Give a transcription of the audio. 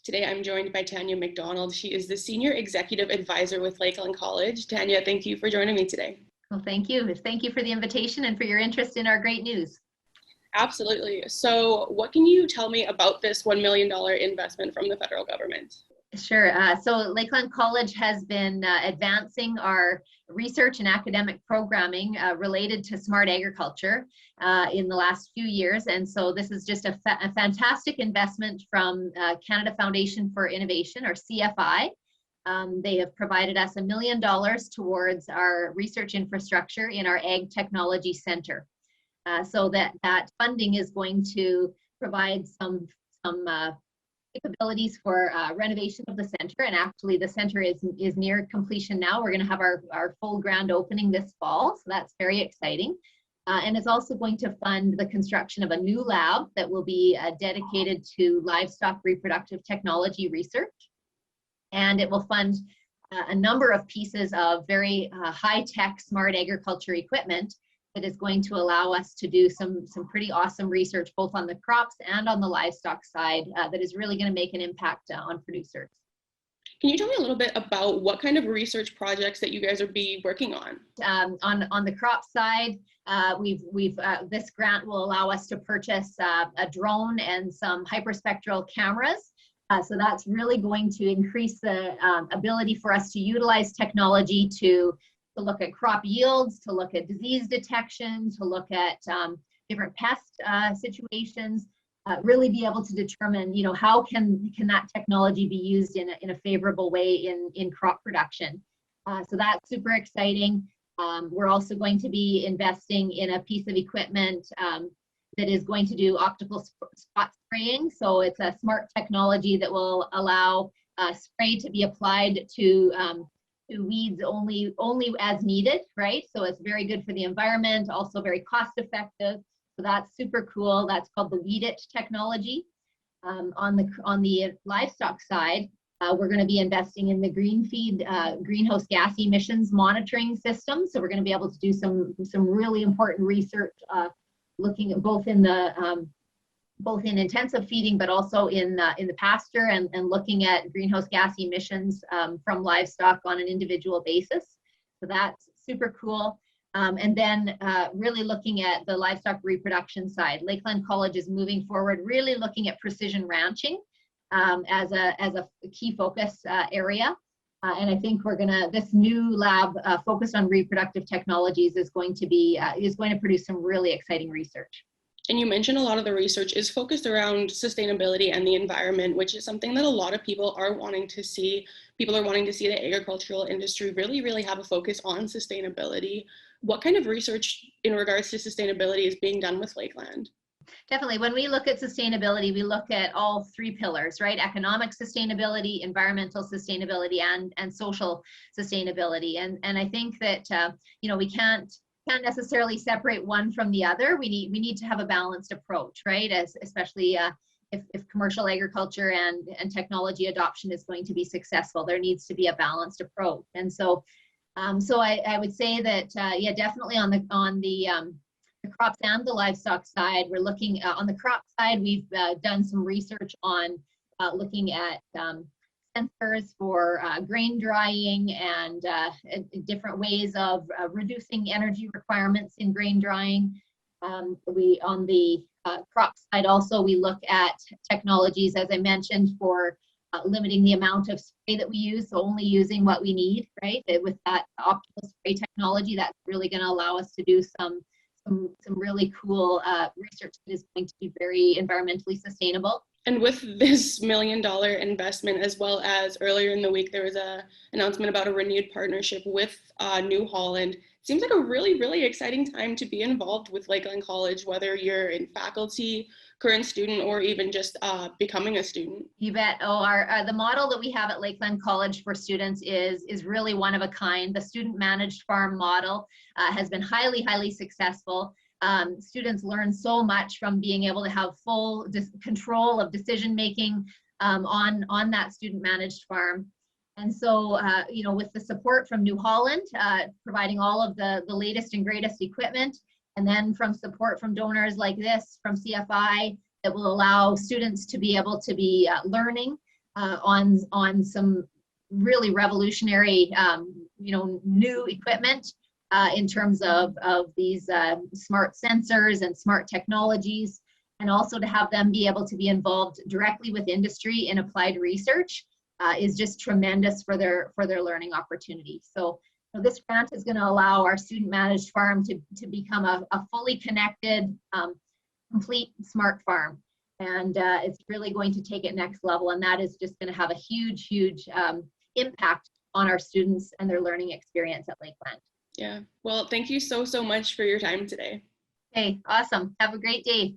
Today I'm joined by Tanya McDonald. She is the Senior Executive Advisor with Lakeland College. Tanya, thank you for joining me today. Well, thank you. Thank you for the invitation and for your interest in our great news. Absolutely. So what can you tell me about this $1 million investment from the federal government? Sure. So Lakeland College has been advancing our research and academic programming related to smart agriculture in the last few years. And so this is just a fantastic investment from Canada Foundation for Innovation, or CFI. They have provided us $1 million towards our research infrastructure in our Ag Technology Center. So that funding is going to provide some capabilities for renovation of the center, and actually the center is near completion now. We're going to have our full grand opening this fall, so that's very exciting. And it's also going to fund the construction of a new lab that will be dedicated to livestock reproductive technology research, and it will fund a number of pieces of very high-tech smart agriculture equipment that is going to allow us to do some pretty awesome research both on the crops and on the livestock side that is really going to make an impact on producers. Can you tell me a little bit about what kind of research projects that you guys are working on? On the crop side, this grant will allow us to purchase a drone and some hyperspectral cameras. So that's really going to increase the ability for us to utilize technology to look at crop yields, to look at disease detection, to look at different pest situations, really be able to determine, how can that technology be used in a favorable way in crop production. So that's super exciting. We're also going to be investing in a piece of equipment that is going to do optical spot spraying. So it's a smart technology that will allow spray to be applied to weeds only as needed, right? So it's very good for the environment, also very cost effective. So that's super cool. That's called the Weed It technology. On the livestock side, we're going to be investing in the green feed greenhouse gas emissions monitoring system. So we're going to be able to do some really important research, looking at both in intensive feeding, but also in the pasture, and looking at greenhouse gas emissions from livestock on an individual basis. So that's super cool. And then really looking at the livestock reproduction side. Lakeland College is moving forward, really looking at precision ranching as a key focus area. And I think this new lab focused on reproductive technologies is going to produce some really exciting research. And you mentioned a lot of the research is focused around sustainability and the environment, which is something that a lot of people are wanting to see. People are wanting to see the agricultural industry really have a focus on sustainability. What kind of research in regards to sustainability is being done with Lakeland? Definitely. When we look at sustainability, we look at all three pillars, right? Economic sustainability, environmental sustainability, and social sustainability. And I think that, we can't necessarily separate one from the other. We need to have a balanced approach, right? Especially if commercial agriculture and technology adoption is going to be successful, there needs to be a balanced approach. And so I would say that definitely on the crops and the livestock side, we're looking on the crop side. We've done some research on looking at sensors for grain drying and different ways of reducing energy requirements in grain drying. On the crop side also, we look at technologies, as I mentioned, for limiting the amount of spray that we use, so only using what we need, right? With that optical spray technology, that's really going to allow us to do some really cool research that is going to be very environmentally sustainable. And with this $1 million investment, as well as earlier in the week, there was an announcement about a renewed partnership with New Holland. It seems like a really exciting time to be involved with Lakeland College, whether you're in faculty, current student, or even just becoming a student. You bet. The model that we have at Lakeland College for students is really one of a kind. The student managed farm model has been highly successful. Students learn so much from being able to have full control of decision making on that student managed farm. And so, with the support from New Holland, providing all of the latest and greatest equipment, and then from support from donors like this, from CFI, that will allow students to be able to be learning on some really revolutionary, new equipment in terms of these smart sensors and smart technologies, and also to have them be able to be involved directly with industry in applied research is just tremendous for their learning opportunity. So this grant is going to allow our student managed farm to become a fully connected, complete smart farm. And it's really going to take it next level. And that is just going to have a huge, huge impact on our students and their learning experience at Lakeland. Yeah. Well, thank you so much for your time today. Okay, awesome. Have a great day.